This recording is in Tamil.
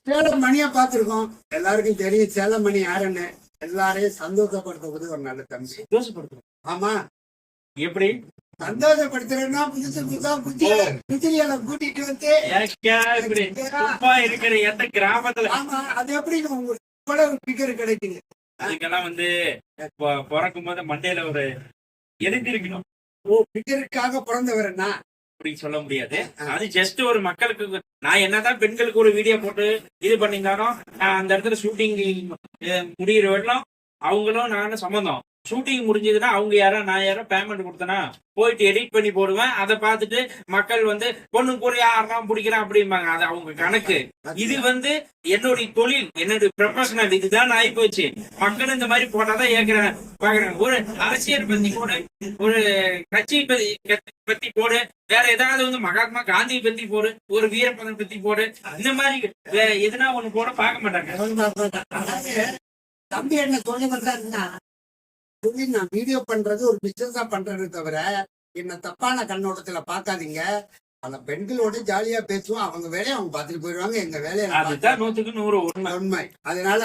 சேலம் மணியா பாத்துருக்கோம், எல்லாருக்கும் தெரியும் சேலம் மணி யாருன்னு. எல்லாரையும் சந்தோஷப்படுத்துவது ஒரு நல்ல தம்பி. சந்தோஷப்படுத்துறோம். ஆமா, எப்படி சந்தோஷப்படுத்துறேன்னா புதுசு புதுசா குஜிலியால கூட்டிட்டு வந்து இருக்கிற எந்த கிராமத்துல ஆமா, அது எப்படி உங்களுக்கு கூட ஒரு பிகர் கிடைக்குது. அதுக்கெல்லாம் வந்து பிறக்கும் போது மண்டையில ஒரு எழுந்திருக்கணும். ஓ, பிகருக்காக பிறந்தவர்னா அப்படின்னு சொல்ல முடியாது. அது ஜஸ்ட் ஒரு மக்களுக்கு நான் என்னதான் பெண்களுக்கு ஒரு வீடியோ போட்டு இது பண்ணியிருந்தாலும் அந்த இடத்துல ஷூட்டிங் முடிகிற வரலாம் அவங்களும் நானும் சம்மந்தம். ஷூட்டிங் முடிஞ்சதுன்னா அவங்க யாரோ நான் யாரோ பேமெண்ட் கொடுத்தனா போயிட்டு எடிட் பண்ணி போடுவேன். அதை பார்த்துட்டு மக்கள் வந்து பொண்ணு கூட யாரெல்லாம் பிடிக்கிறான் அப்படிம்பாங்க. அது அவங்க கணக்கு. இது வந்து என்னுடைய தொழில், என்னுடைய ப்ரொஃபஷனல். இதுதான் ஆகி போச்சு. மக்கள் இந்த மாதிரி போட்டாதான் ஏற்கிறேன் பாக்குறாங்க. ஒரு அரசியல் பத்தி போடு, ஒரு கட்சி பத்தி போடு, வேற ஏதாவது வந்து மகாத்மா காந்தியை பத்தி போடு, ஒரு வீரப்பதன் பத்தி போடு. இந்த மாதிரி எதுனா ஒண்ணு போட பார்க்க மாட்டாங்க. தம்பி என்ன சொல்ல வந்தாருன்னா, நான் வீடியோ பண்றது ஒரு பிசினஸா பண்றது தவிர என்ன தப்பான கண்ணோட்டத்துல பாக்காதீங்க. பல பெண்களோட ஜாலியா பேசுவோம், அவங்க வேலையை அவங்க பாத்துட்டு போயிடுவாங்க, எங்க வேலையை அதுதான் 100க்கு 100 உண்மை. அதனால